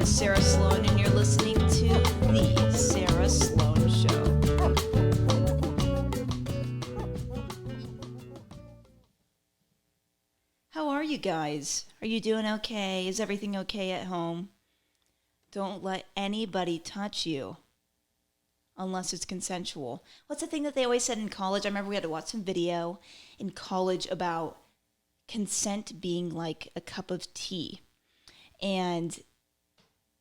is Sarah Sloan, and you're listening to The Sarah Sloan Show. How are you guys? Are you doing okay? Is everything okay at home? Don't let anybody touch you unless it's consensual. What's the thing that they always said in college? I remember we had to watch some video in college about consent being like a cup of tea. And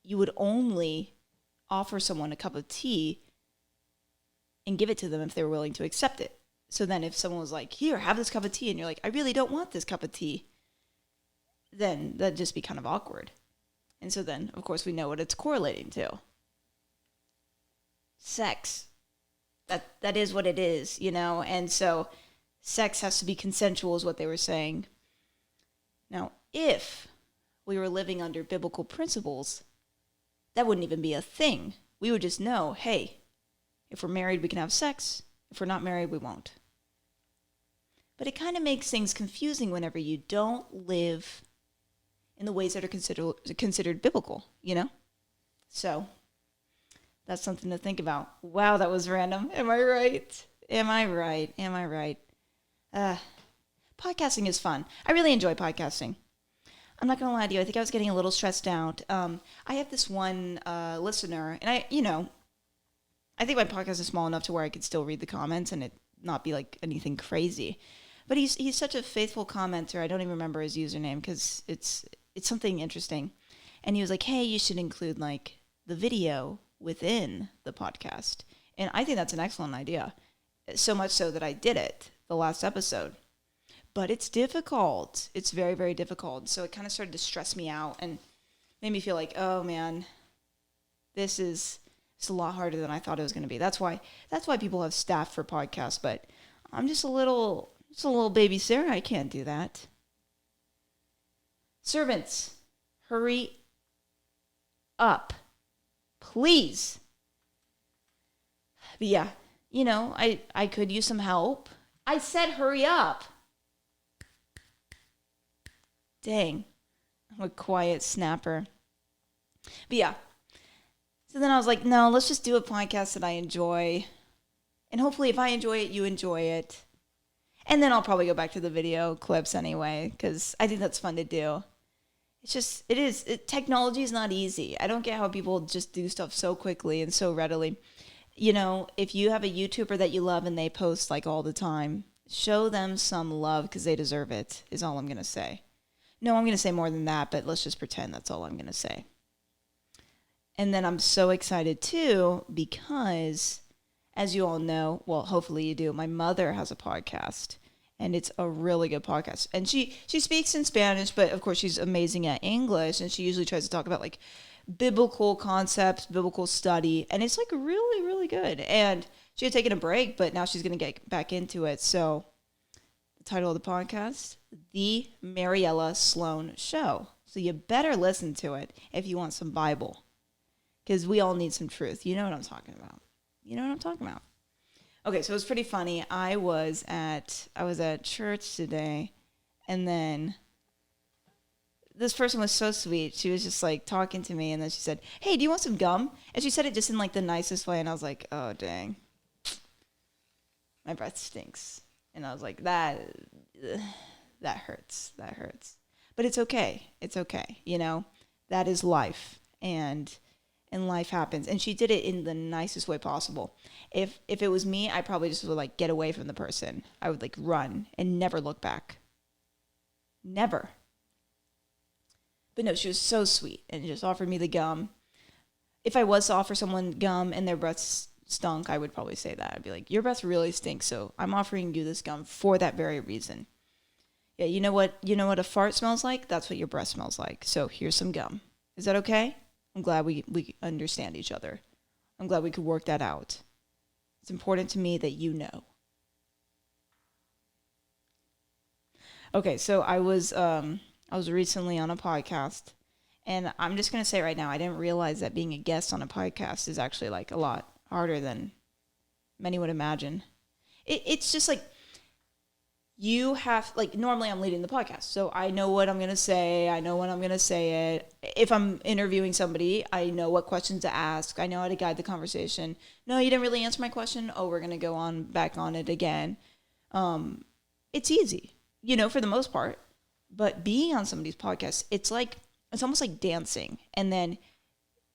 you would only offer someone a cup of tea and give it to them if they were willing to accept it. So then if someone was like, here, have this cup of tea, and you're like, I really don't want this cup of tea, then that'd just be kind of awkward. And so then, of course, we know what it's correlating to. Sex. That is what it is, you know? And so sex has to be consensual is what they were saying. Now, if we were living under biblical principles, that wouldn't even be a thing. We would just know, hey, if we're married, we can have sex. If we're not married, we won't. But it kind of makes things confusing whenever you don't live in the ways that are considered biblical, you know? So that's something to think about. Wow, that was random. Am I right? Am I right? Podcasting is fun. I really enjoy podcasting. I'm not going to lie to you. I think I was getting a little stressed out. I have this one listener, and I think my podcast is small enough to where I could still read the comments and it not be like anything crazy. But he's such a faithful commenter. I don't even remember his username because it's something interesting. And he was like, hey, you should include like the video within the podcast. And I think that's an excellent idea. So much so that I did it the last episode. But it's difficult. It's very, very difficult. So it kind of started to stress me out and made me feel like, oh man, it's a lot harder than I thought it was going to be. That's why people have staff for podcasts. But I'm just a little baby Sarah. I can't do that. Servants, hurry up, please. But yeah, you know, I could use some help. I said hurry up. Dang, I'm a quiet snapper. But yeah, so then I was like, no, let's just do a podcast that I enjoy. And hopefully if I enjoy it, you enjoy it. And then I'll probably go back to the video clips anyway, because I think that's fun to do. It's just, technology is not easy. I don't get how people just do stuff so quickly and so readily. You know, if you have a YouTuber that you love and they post like all the time, show them some love because they deserve it, is all I'm going to say. No, I'm going to say more than that, but let's just pretend that's all I'm going to say. And then I'm so excited too because, as you all know, well, hopefully you do, my mother has a podcast. And it's a really good podcast. And she speaks in Spanish, but of course she's amazing at English. And she usually tries to talk about like biblical concepts, biblical study. And it's like really, really good. And she had taken a break, but now she's going to get back into it. So the title of the podcast, The Mariella Sloan Show. So you better listen to it if you want some Bible. Because we all need some truth. You know what I'm talking about. Okay, so it was pretty funny. I was at church today, and then this person was so sweet. She was just like talking to me, and then she said, "Hey, do you want some gum?" And she said it just in like the nicest way, and I was like, "Oh dang, my breath stinks." And I was like, "That hurts. That hurts." But it's okay. It's okay. You know, that is life, and life happens. And she did it in the nicest way possible. If it was me, I probably just would like get away from the person. I would like run and never look back. Never. But no, she was so sweet and just offered me the gum. If I was to offer someone gum and their breath stunk, I would probably say that. I'd be like, your breath really stinks, so I'm offering you this gum for that very reason. Yeah, you know what a fart smells like? That's what your breath smells like. So here's some gum. Is that okay? I'm glad we understand each other. I'm glad we could work that out. It's important to me that you know. Okay, so I was recently on a podcast, and I'm just going to say right now, I didn't realize that being a guest on a podcast is actually like a lot harder than many would imagine. It's just like you have, like, normally I'm leading the podcast, so I know what I'm going to say. I know when I'm going to say it. If I'm interviewing somebody, I know what questions to ask. I know how to guide the conversation. No, you didn't really answer my question. Oh, we're going to go on back on it again. It's easy, for the most part. But being on somebody's podcast, it's almost like dancing. And then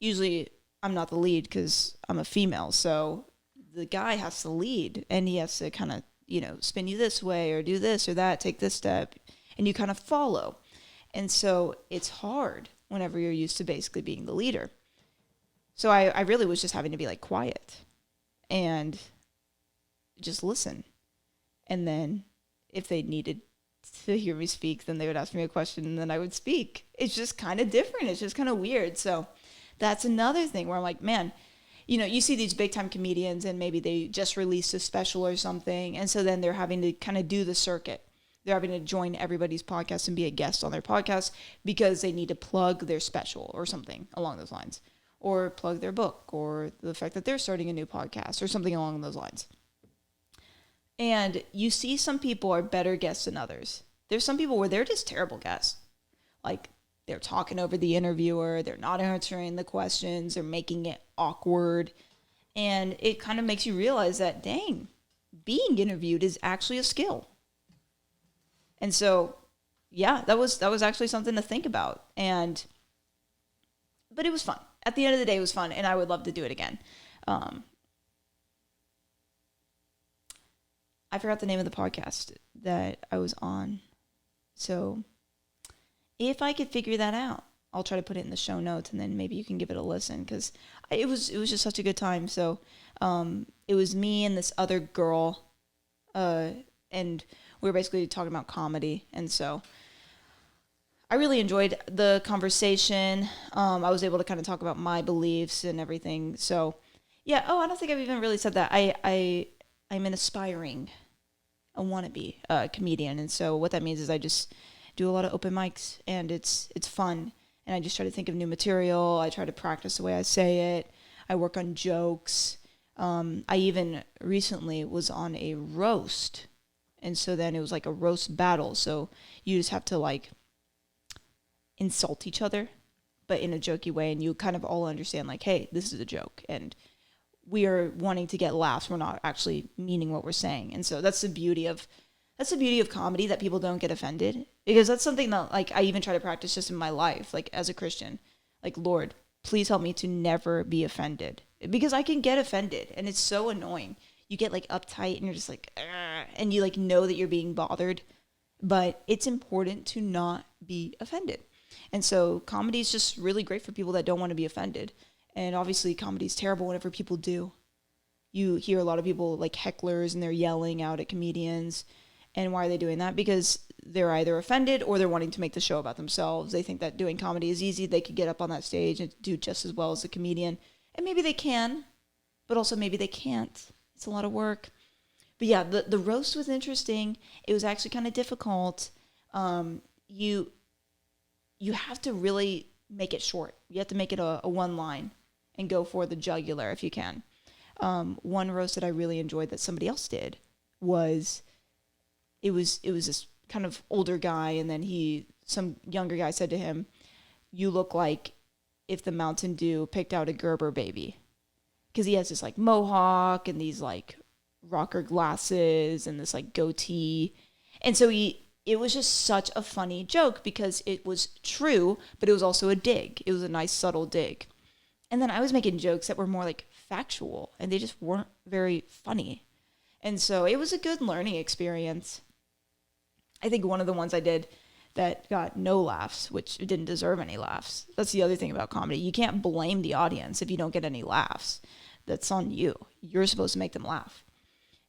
usually I'm not the lead because I'm a female, so the guy has to lead, and he has to kind of, spin you this way or do this or that, take this step, and you kind of follow. And so it's hard whenever you're used to basically being the leader. So I really was just having to be like quiet and just listen. And then if they needed to hear me speak, then they would ask me a question and then I would speak. It's just kind of different. It's just kind of weird. So that's another thing where I'm like, man, you see these big time comedians and maybe they just released a special or something. And so then they're having to kind of do the circuit. They're having to join everybody's podcast and be a guest on their podcast because they need to plug their special or something along those lines, or plug their book, or the fact that they're starting a new podcast or something along those lines. And you see some people are better guests than others. There's some people where they're just terrible guests. Like, they're talking over the interviewer, they're not answering the questions, they're making it awkward. And it kind of makes you realize that, dang, being interviewed is actually a skill. And so, yeah, that was actually something to think about. But it was fun. At the end of the day, it was fun, and I would love to do it again. I forgot the name of the podcast that I was on. So if I could figure that out, I'll try to put it in the show notes, and then maybe you can give it a listen, because it was just such a good time. So it was me and this other girl, and we were basically talking about comedy. And so I really enjoyed the conversation. I was able to kind of talk about my beliefs and everything. So yeah. Oh, I don't think I've even really said that. I'm an aspiring, a wannabe comedian. And so what that means is I just do a lot of open mics, and it's fun. And I just try to think of new material. I try to practice the way I say it. I work on jokes. I even recently was on a roast. And so then it was like a roast battle. So you just have to like insult each other, but in a jokey way. And you kind of all understand like, hey, this is a joke. And we are wanting to get laughs. We're not actually meaning what we're saying. And so that's the beauty of comedy, that people don't get offended, because that's something that like I even try to practice just in my life, like as a Christian. Like, Lord, please help me to never be offended, because I can get offended and it's so annoying. You get like uptight and you're just like, and you like know that you're being bothered, but it's important to not be offended. And so comedy is just really great for people that don't want to be offended. And obviously comedy is terrible whenever people do. You hear a lot of people like hecklers, and they're yelling out at comedians. And why are they doing that? Because they're either offended or they're wanting to make the show about themselves. They think that doing comedy is easy. They could get up on that stage and do just as well as a comedian. And maybe they can, but also maybe they can't. It's a lot of work. But yeah, the roast was interesting. It was actually kind of difficult. You have to really make it short. You have to make it a one line and go for the jugular if you can. One roast that I really enjoyed that somebody else did was, it was this kind of older guy, and then some younger guy said to him, "You look like if the Mountain Dew picked out a Gerber baby," because he has this like mohawk and these like rocker glasses and this like goatee. And so it was just such a funny joke because it was true, but it was also a dig. It was a nice subtle dig. And then I was making jokes that were more like factual, and they just weren't very funny. And so it was a good learning experience. I think one of the ones I did that got no laughs, which didn't deserve any laughs. That's the other thing about comedy. You can't blame the audience if you don't get any laughs. That's on you. You're supposed to make them laugh.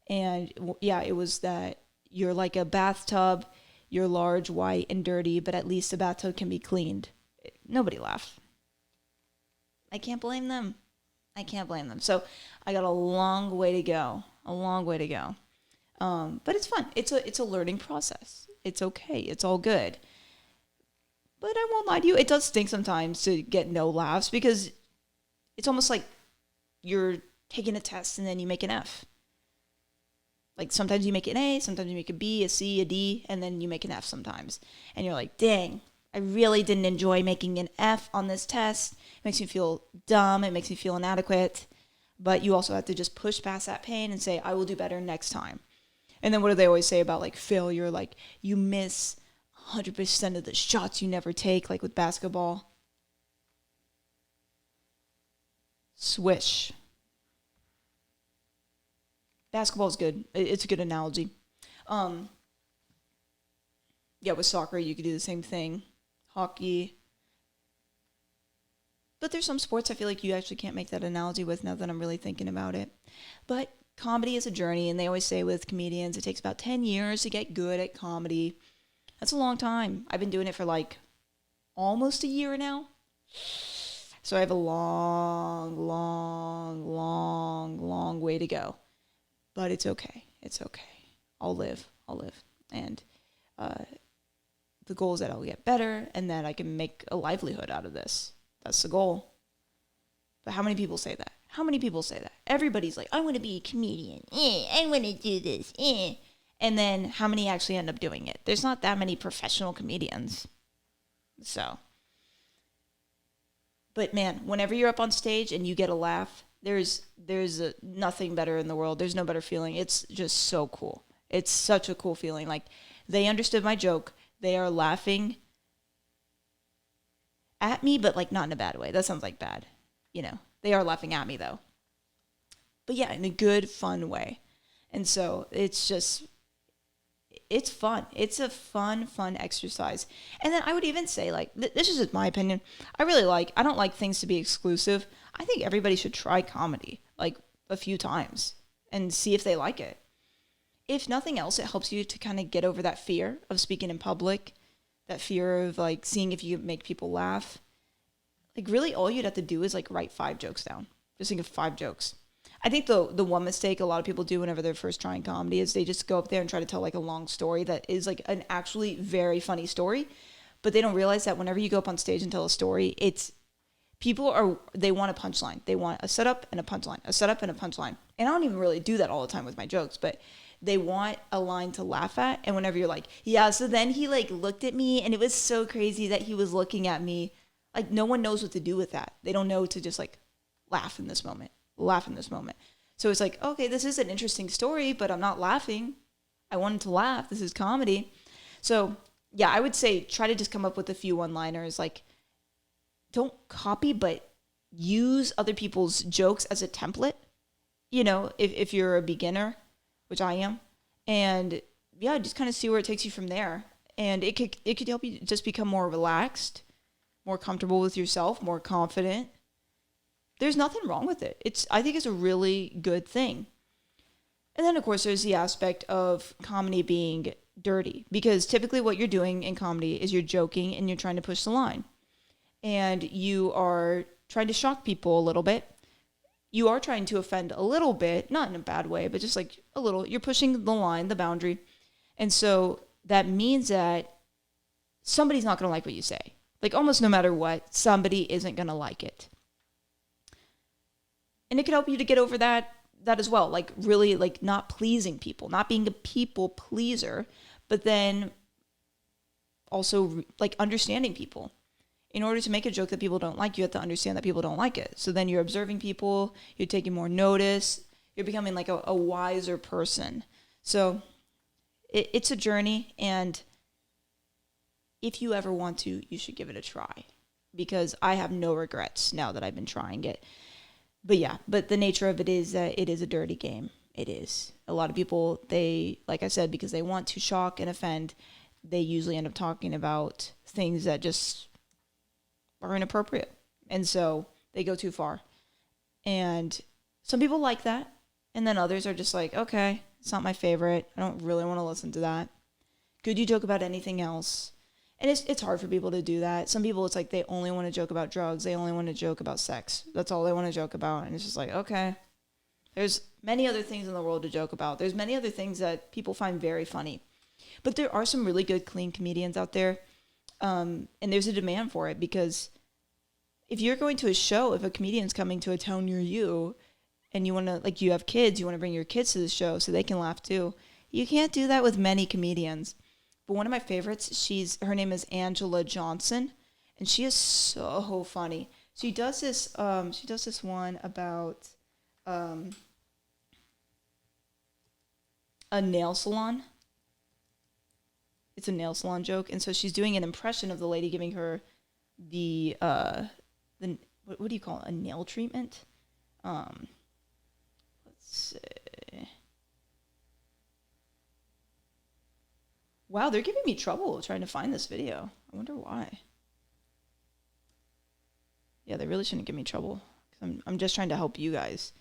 And yeah, it was that you're like a bathtub. You're large, white, and dirty, but at least the bathtub can be cleaned. Nobody laughed. I can't blame them. So I got a long way to go. But it's fun. It's a learning process. It's okay. It's all good. But I won't lie to you. It does stink sometimes to get no laughs, because it's almost like you're taking a test and then you make an F. Like sometimes you make an A, sometimes you make a B, a C, a D, and then you make an F sometimes. And you're like, dang, I really didn't enjoy making an F on this test. It makes me feel dumb. It makes me feel inadequate. But you also have to just push past that pain and say, I will do better next time. And then what do they always say about like failure? Like you miss 100% of the shots you never take, like with basketball. Swish. Basketball is good. It's a good analogy. Yeah, with soccer, you could do the same thing. Hockey. But there's some sports I feel like you actually can't make that analogy with now that I'm really thinking about it. But comedy is a journey, and they always say with comedians, it takes about 10 years to get good at comedy. That's a long time. I've been doing it for like almost a year now. So I have a long way to go. But it's okay. It's okay. I'll live. And the goal is that I'll get better and that I can make a livelihood out of this. That's the goal. But how many people say that? Everybody's like, I want to be a comedian. I want to do this. And then how many actually end up doing it? There's not that many professional comedians. So. But man, whenever you're up on stage and you get a laugh, there's nothing better in the world. There's no better feeling. It's just so cool. It's such a cool feeling. Like, they understood my joke. They are laughing at me, but like not in a bad way. That sounds like bad. They are laughing at me though. But yeah, in a good, fun way. And so it's fun. It's a fun exercise. And then I would even say, like, this is just my opinion. I don't like things to be exclusive. I think everybody should try comedy, like, a few times and see if they like it. If nothing else, it helps you to kind of get over that fear of speaking in public, that fear of, like, seeing if you make people laugh. Like, really, all you'd have to do is, like, write 5 jokes down. Just think of 5 jokes. I think the one mistake a lot of people do whenever they're first trying comedy is they just go up there and try to tell like a long story that is like an actually very funny story, but they don't realize that whenever you go up on stage and tell a story, they want a punchline. They want a setup and a punchline, a setup and a punchline. And I don't even really do that all the time with my jokes, but they want a line to laugh at. And whenever you're like, yeah, so then he like looked at me and it was so crazy that he was looking at me. Like, no one knows what to do with that. They don't know to just like laugh in this moment. So it's like, okay, this is an interesting story, but I'm not laughing. I wanted to laugh. This is comedy. So yeah, I would say try to just come up with a few one-liners. Like, don't copy, but use other people's jokes as a template. If you're a beginner, which I am, and yeah, just kind of see where it takes you from there. And it could help you just become more relaxed, more comfortable with yourself, more confident. There's nothing wrong with it. I think it's a really good thing. And then, of course, there's the aspect of comedy being dirty. Because typically what you're doing in comedy is you're joking and you're trying to push the line. And you are trying to shock people a little bit. You are trying to offend a little bit, not in a bad way, but just like a little. You're pushing the line, the boundary. And so that means that somebody's not going to like what you say. Like, almost no matter what, somebody isn't going to like it. And it can help you to get over that as well. Like, really, like, not pleasing people, not being a people pleaser, but then also, like, understanding people. In order to make a joke that people don't like, you have to understand that people don't like it. So then you're observing people, you're taking more notice, you're becoming like a wiser person. So it's a journey, and if you ever want to, you should give it a try. Because I have no regrets now that I've been trying it. But the nature of it is that it is a dirty game. It is. A lot of people, like I said, because they want to shock and offend, they usually end up talking about things that just are inappropriate. And so they go too far. And some people like that. And then others are just like, okay, it's not my favorite. I don't really want to listen to that. Could you joke about anything else? And it's hard for people to do that. Some people, it's like they only want to joke about drugs. They only want to joke about sex. That's all they want to joke about. And it's just like, okay. There's many other things in the world to joke about. There's many other things that people find very funny. But there are some really good, clean comedians out there. And there's a demand for it, because if you're going to a show, if a comedian's coming to a town near you, and you want to, like, you have kids, you want to bring your kids to the show so they can laugh too. You can't do that with many comedians. But one of my favorites, her name is Angela Johnson, and she is so funny. She does this one about a nail salon. It's a nail salon joke, and so she's doing an impression of the lady giving her the what do you call it? A nail treatment? Let's see. Wow, they're giving me trouble trying to find this video. I wonder why. Yeah, they really shouldn't give me trouble. I'm just trying to help you guys.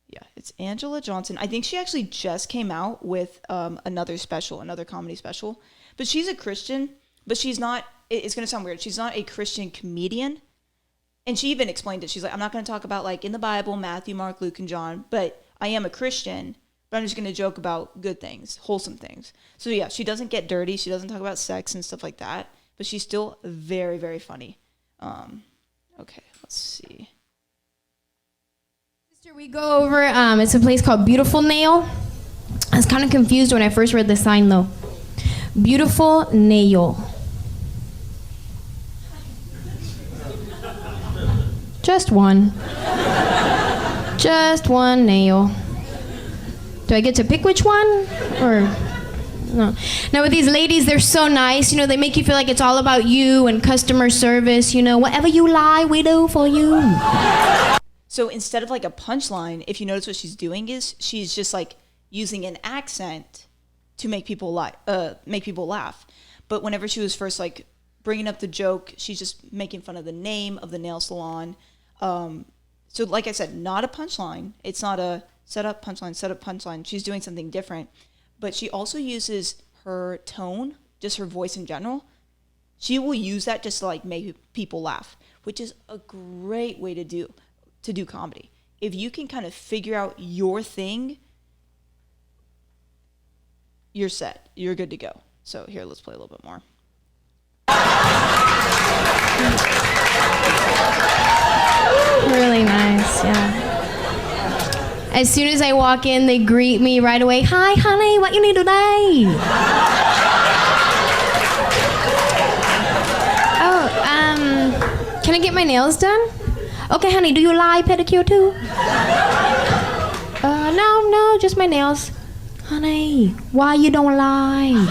Yeah, it's Angela Johnson. I think she actually just came out with another comedy special. But she's a Christian, but she's not, it's going to sound weird, she's not a Christian comedian. And she even explained it. She's like, I'm not going to talk about, like, in the Bible, Matthew, Mark, Luke, and John, but I am a Christian, but I'm just going to joke about good things, wholesome things. So yeah, she doesn't get dirty. She doesn't talk about sex and stuff like that, but she's still very, very funny. Okay, let's see. Sister, we go over, it's a place called Beautiful Nail. I was kind of confused when I first read the sign, though. Beautiful Nail. Just one. Just one nail. Do I get to pick which one? Or no? Now with these ladies, they're so nice. You know, they make you feel like it's all about you and customer service. You know, whatever you like, we do for you. So instead of like a punchline, if you notice what she's doing is she's just like using an accent to make people laugh. But whenever she was first like bringing up the joke, she's just making fun of the name of the nail salon. So like I said, not a punchline. It's not a set up punchline. She's doing something different. But she also uses her tone, just her voice in general. She will use that just to like make people laugh, which is a great way to do comedy. If you can kind of figure out your thing, you're set. You're good to go. So here, let's play a little bit more. Really nice, yeah. As soon as I walk in, they greet me right away. Hi, honey, what you need today? Oh, can I get my nails done? Okay, honey, do you like pedicure too? No, just my nails. Honey, why you don't like?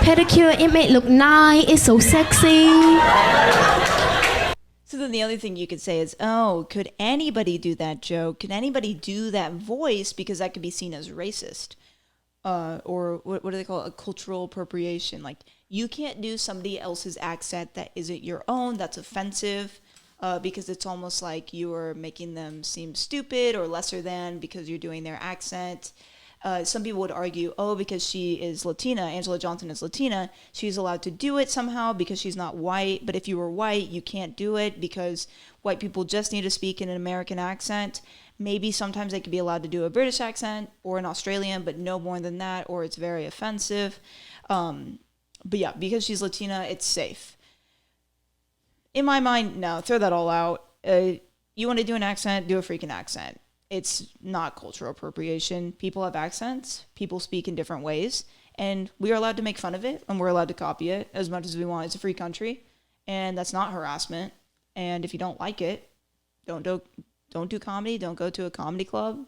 Pedicure, it may look nice, it's so sexy. So then the other thing you could say is, oh, could anybody do that joke? Could anybody do that voice? Because that could be seen as racist. Or what do they call it? A cultural appropriation. Like, you can't do somebody else's accent that isn't your own. That's offensive. Because it's almost like you're making them seem stupid or lesser than because you're doing their accent. Some people would argue, because she is Latina, Angela Johnson is Latina, she's allowed to do it somehow because she's not white. But if you were white, you can't do it because white people just need to speak in an American accent. Maybe sometimes they could be allowed to do a British accent or an Australian, but no more than that, or it's very offensive. But yeah, because she's Latina, it's safe. In my mind, no, throw that all out. You want to do an accent, do a freaking accent. It's not cultural appropriation. People have accents. People speak in different ways. And we are allowed to make fun of it, and we're allowed to copy it as much as we want. It's a free country, and that's not harassment. And if you don't like it, don't do comedy. Don't go to a comedy club.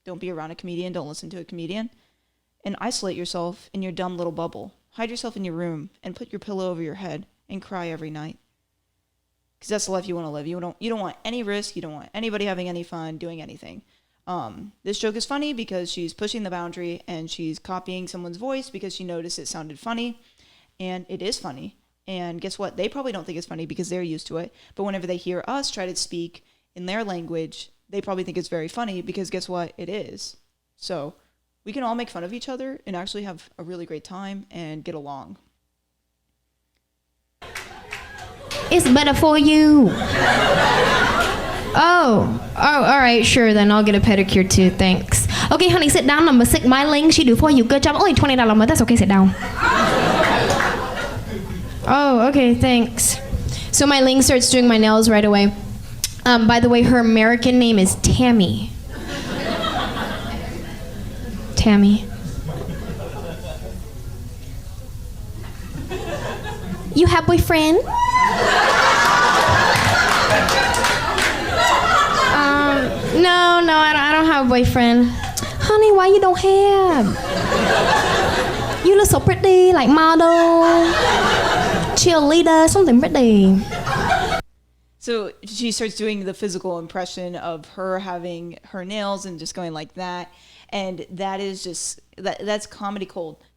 Don't be around a comedian. Don't listen to a comedian. And isolate yourself in your dumb little bubble. Hide yourself in your room and put your pillow over your head and cry every night. Because that's the life you want to live. You don't want any risk. You don't want anybody having any fun, doing anything. This joke is funny because she's pushing the boundary and she's copying someone's voice because she noticed it sounded funny. And it is funny. And guess what? They probably don't think it's funny because they're used to it. But whenever they hear us try to speak in their language, they probably think it's very funny because guess what? It is. So we can all make fun of each other and actually have a really great time and get along. It's better for you. Oh, all right, sure, then I'll get a pedicure too, thanks. Okay, honey, sit down. Number 6, my Ling, she do for you. Good job. Only $20, but that's okay, sit down. Oh, okay, thanks. So my Ling starts doing my nails right away. By the way, her American name is Tammy. Tammy. You have boyfriend? No, I don't have a boyfriend. Honey, why you don't have? You look so pretty, like model, cheerleader, something pretty. So she starts doing the physical impression of her having her nails and just going like that. And that is just, that's comedy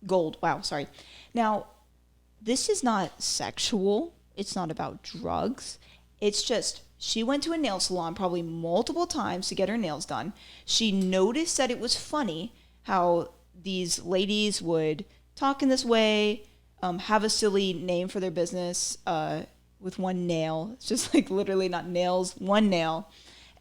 gold. Wow, sorry. Now, this is not sexual. It's not about drugs. It's just, she went to a nail salon probably multiple times to get her nails done. She noticed that it was funny how these ladies would talk in this way, have a silly name for their business with one nail. It's just like literally not nails, one nail.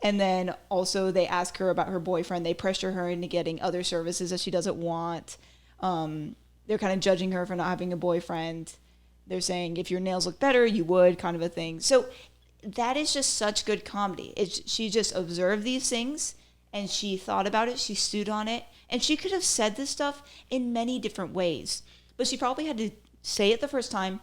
And then also they ask her about her boyfriend. They pressure her into getting other services that she doesn't want. They're kind of judging her for not having a boyfriend. They're saying if your nails look better, you would, kind of a thing. So that is just such good comedy. She just observed these things and she thought about it. She stewed on it. And she could have said this stuff in many different ways. But she probably had to say it the first time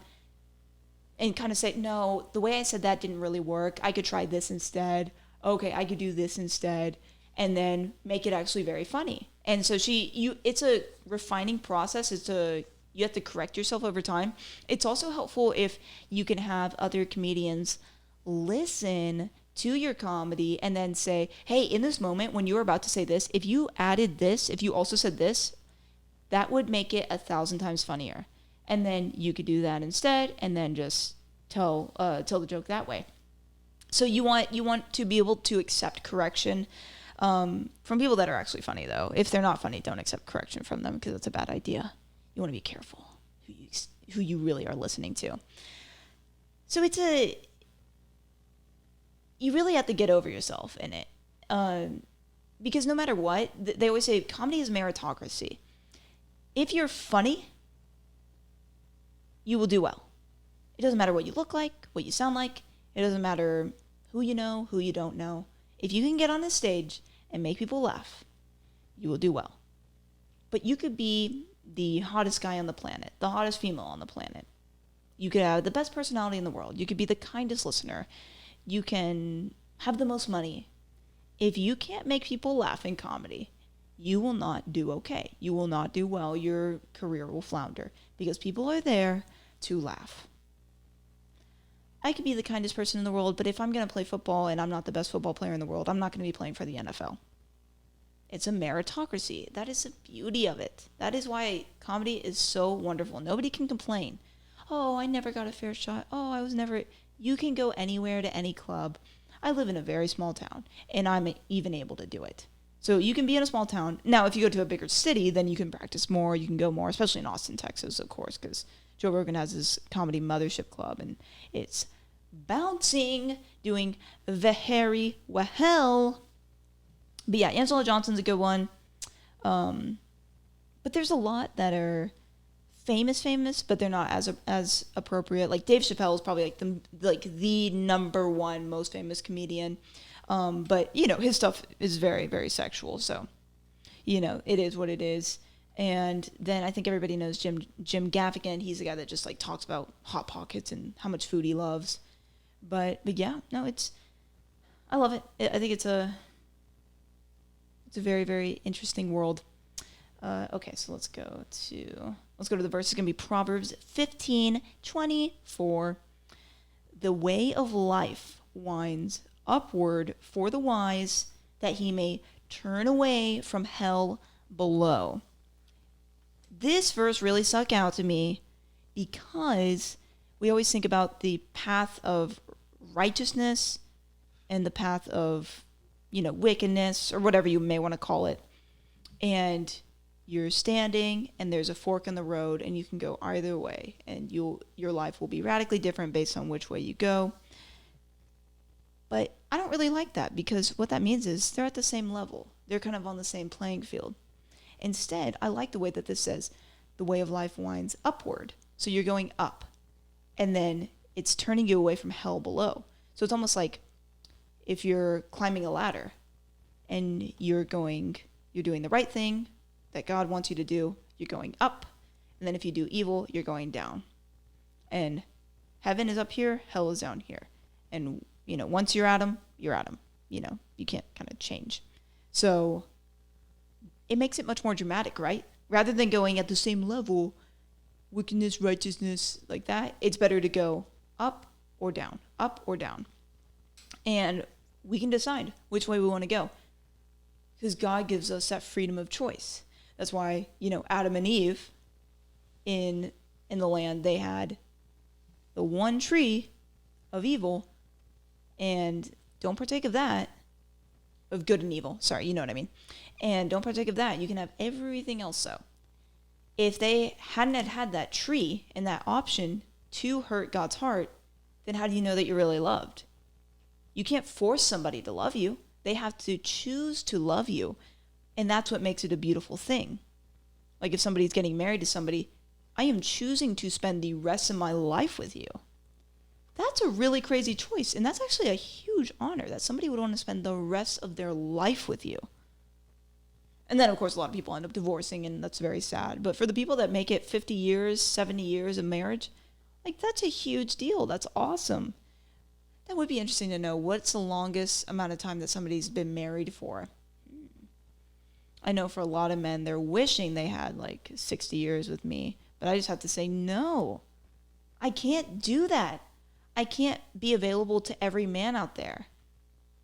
and kind of say, no, the way I said that didn't really work. I could try this instead. Okay, I could do this instead. And then make it actually very funny. And so it's a refining process. You have to correct yourself over time. It's also helpful if you can have other comedians listen to your comedy and then say, hey, in this moment when you were about to say this, if you added this, if you also said this, that would make it 1,000 times funnier. And then you could do that instead and then just tell the joke that way. So you want to be able to accept correction from people that are actually funny, though. If they're not funny, don't accept correction from them because that's a bad idea. You want to be careful who you really are listening to. So you really have to get over yourself in it. Because no matter what, they always say comedy is meritocracy. If you're funny, you will do well. It doesn't matter what you look like, what you sound like. It doesn't matter who you know, who you don't know. If you can get on a stage and make people laugh, you will do well. But you could be the hottest guy on the planet, the hottest female on the planet. You could have the best personality in the world. You could be the kindest listener. You can have the most money. If you can't make people laugh in comedy, you will not do okay. You will not do well. Your career will flounder because people are there to laugh. I could be the kindest person in the world, but if I'm going to play football and I'm not the best football player in the world, I'm not going to be playing for the NFL. It's a meritocracy. That is the beauty of it. That is why comedy is so wonderful. Nobody can complain. Oh, I never got a fair shot. Oh, I was never... You can go anywhere to any club. I live in a very small town, and I'm even able to do it. So you can be in a small town. Now, if you go to a bigger city, then you can practice more. You can go more, especially in Austin, Texas, of course, because Joe Rogan has his comedy mothership club, and it's bouncing, doing very well. But yeah, Angela Johnson's a good one. But there's a lot that are famous, but they're not as appropriate. Like Dave Chappelle is probably like the number one most famous comedian. But his stuff is very, very sexual. So, it is what it is. And then I think everybody knows Jim Gaffigan. He's the guy that just like talks about Hot Pockets and how much food he loves. But yeah, no, I love it. I think it's a very, very interesting world. Okay, so let's go to the verse. It's going to be Proverbs 15:24. The way of life winds upward for the wise, that he may turn away from hell below. This verse really stuck out to me because we always think about the path of righteousness and the path of, wickedness or whatever you may want to call it. And you're standing and there's a fork in the road and you can go either way, and your life will be radically different based on which way you go. But I don't really like that, because what that means is they're at the same level. They're kind of on the same playing field. Instead, I like the way that this says the way of life winds upward. So you're going up, and then it's turning you away from hell below. So it's almost like if you're climbing a ladder and you're doing the right thing that God wants you to do, you're going up. And then if you do evil, you're going down. And heaven is up here, hell is down here. And, once you're at them, you're at them. You can't kind of change. So it makes it much more dramatic, right? Rather than going at the same level, wickedness, righteousness, like that, it's better to go up or down, up or down. And we can decide which way we want to go. Because God gives us that freedom of choice. That's why, Adam and Eve in the land, they had the one tree of evil, and don't partake of that, of good and evil. Sorry, you know what I mean. And don't partake of that. You can have everything else so. If they hadn't had that tree and that option to hurt God's heart, then how do you know that you're really loved? You can't force somebody to love you. They have to choose to love you. And that's what makes it a beautiful thing. Like if somebody's getting married to somebody, I am choosing to spend the rest of my life with you. That's a really crazy choice. And that's actually a huge honor that somebody would want to spend the rest of their life with you. And then, of course, a lot of people end up divorcing, and that's very sad. But for the people that make it 50 years, 70 years of marriage, that's a huge deal. That's awesome. That would be interesting to know. What's the longest amount of time that somebody's been married for? I know for a lot of men, they're wishing they had 60 years with me. But I just have to say, no. I can't do that. I can't be available to every man out there.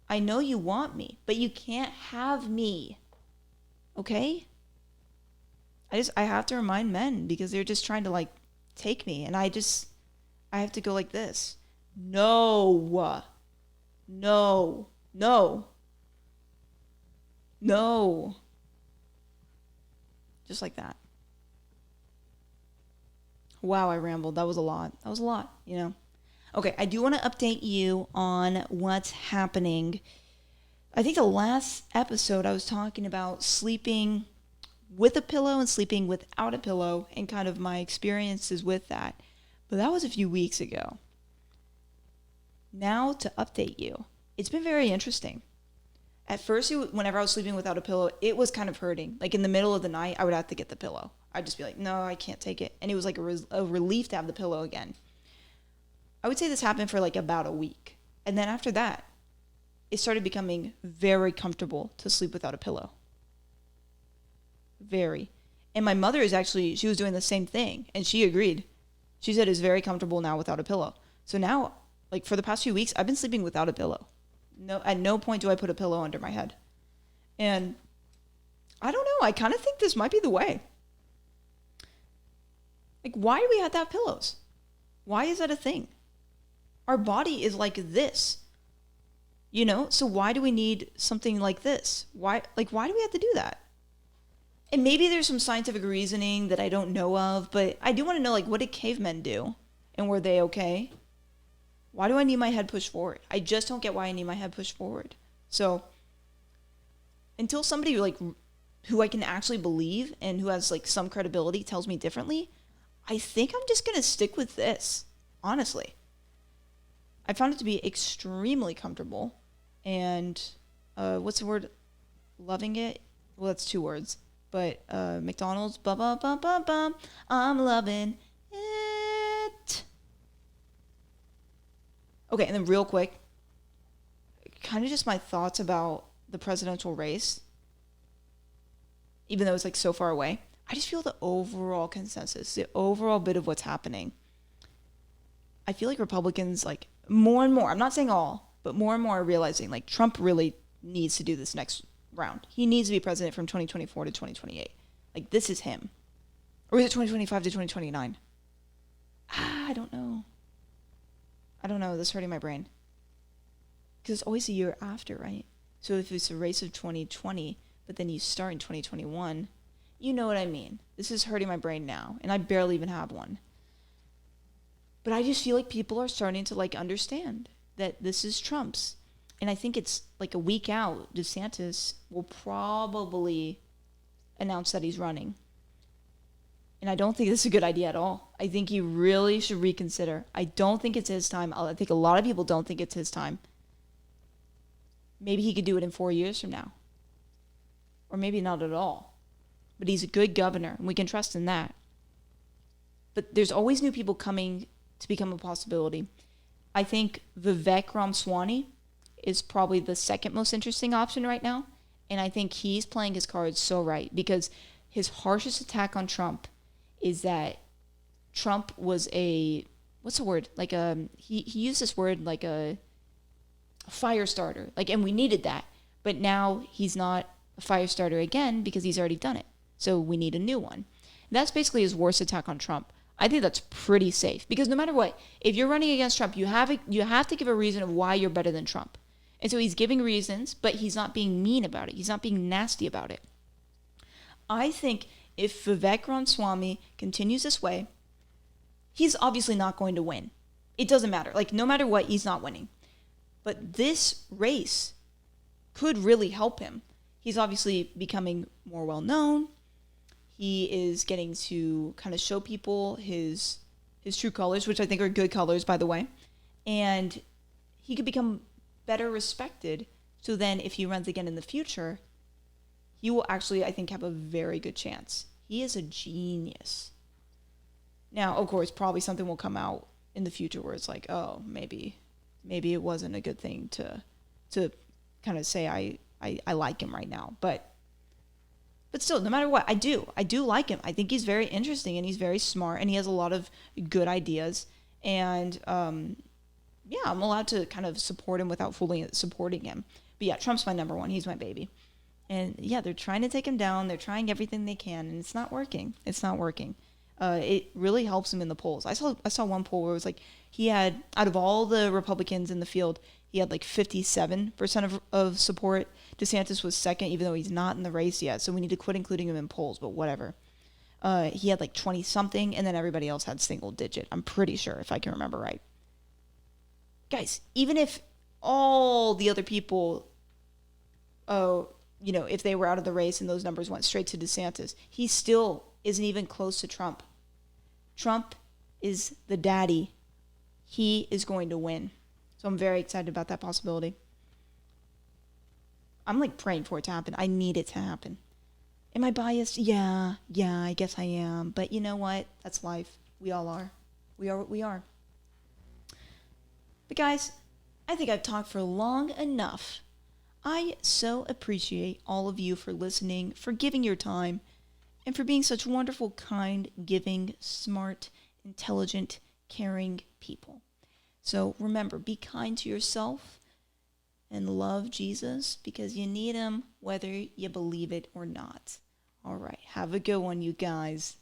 I know you want me, but you can't have me. Okay? I have to remind men because they're just trying to take me. And I have to go like this. No. No. No. No. Just like that. Wow, I rambled. That was a lot. Okay, I do want to update you on what's happening. I think the last episode I was talking about sleeping with a pillow and sleeping without a pillow and kind of my experiences with that. But that was a few weeks ago. Now to update you. It's been very interesting. At first, whenever I was sleeping without a pillow, it was kind of hurting. In the middle of the night, I would have to get the pillow. I'd just be like, no, I can't take it. And it was a relief to have the pillow again. I would say this happened for about a week. And then after that, it started becoming very comfortable to sleep without a pillow. Very. And my mother she was doing the same thing. And she agreed. She said it's very comfortable now without a pillow. So now, for the past few weeks, I've been sleeping without a pillow. No, at no point do I put a pillow under my head. And I don't know. I kind of think this might be the way. Why do we have to have pillows? Why is that a thing? Our body is like this. So why do we need something like this? Why do we have to do that? And maybe there's some scientific reasoning that I don't know of, but I do want to know, what did cavemen do? And were they okay? Why do I need my head pushed forward? I just don't get why I need my head pushed forward. So until somebody who I can actually believe and who has some credibility tells me differently, I think I'm just going to stick with this, honestly. I found it to be extremely comfortable and, what's the word? Loving it? Well, that's 2 words. But McDonald's, I'm loving it. Okay, and then real quick, kind of just my thoughts about the presidential race, even though it's so far away. I just feel the overall consensus, the overall bit of what's happening. I feel like Republicans, more and more, I'm not saying all, but more and more are realizing, Trump really needs to do this next round. He needs to be president from 2024 to 2028. This is him. Or is it 2025 to 2029? I don't know. This is hurting my brain. Because it's always a year after, right? So if it's a race of 2020, but then you start in 2021, you know what I mean. This is hurting my brain now, and I barely even have one. But I just feel like people are starting to understand that this is Trump's. And I think it's a week out, DeSantis will probably announce that he's running. And I don't think this is a good idea at all. I think he really should reconsider. I don't think it's his time. I think a lot of people don't think it's his time. maybe he could do it in 4 years from now. Or maybe not at all. But he's a good governor, and we can trust in that. But there's always new people coming to become a possibility. I think Vivek Ramaswamy is probably the second most interesting option right now. And I think he's playing his cards so right, because his harshest attack on Trump is that Trump was what's the word? Like he used this word like a fire starter. Like, and we needed that. But now he's not a fire starter again because he's already done it. So we need a new one. And that's basically his worst attack on Trump. I think that's pretty safe, because no matter what, if you're running against Trump, you have to give a reason of why you're better than Trump. And so he's giving reasons, but he's not being mean about it. He's not being nasty about it. I think if Vivek Ramaswamy continues this way, he's obviously not going to win. It doesn't matter. Like, no matter what, he's not winning. But this race could really help him. He's obviously becoming more well-known. He is getting to kind of show people his true colors, which I think are good colors, by the way. And he could become better respected. So then if he runs again in the future, he will actually, I think, have a very good chance. He is a genius. Now, of course, probably something will come out in the future where it's like, oh, maybe it wasn't a good thing to kind of say I like him right now. But still, no matter what, I do like him. I think he's very interesting, and he's very smart, and he has a lot of good ideas. And yeah, I'm allowed to kind of support him without fully supporting him. But yeah, Trump's my number one. He's my baby. And yeah, they're trying to take him down. They're trying everything they can, and it's not working. It really helps him in the polls. I saw one poll where it was like he had, out of all the Republicans in the field, he had like 57% of support. DeSantis was second, even though he's not in the race yet. So we need to quit including him in polls, but whatever. He had like 20 something, and then everybody else had single digit. I'm pretty sure, if I can remember right. Guys, even if all the other people, if they were out of the race and those numbers went straight to DeSantis, he still isn't even close to Trump. Trump is the daddy. He is going to win. So I'm very excited about that possibility. I'm like praying for it to happen. I need it to happen. Am I biased? Yeah, I guess I am. But you know what? That's life. We all are. We are what we are. But guys, I think I've talked for long enough. I so appreciate all of you for listening, for giving your time, and for being such wonderful, kind, giving, smart, intelligent, caring people. So remember, be kind to yourself and love Jesus, because you need him whether you believe it or not. All right, have a good one, you guys.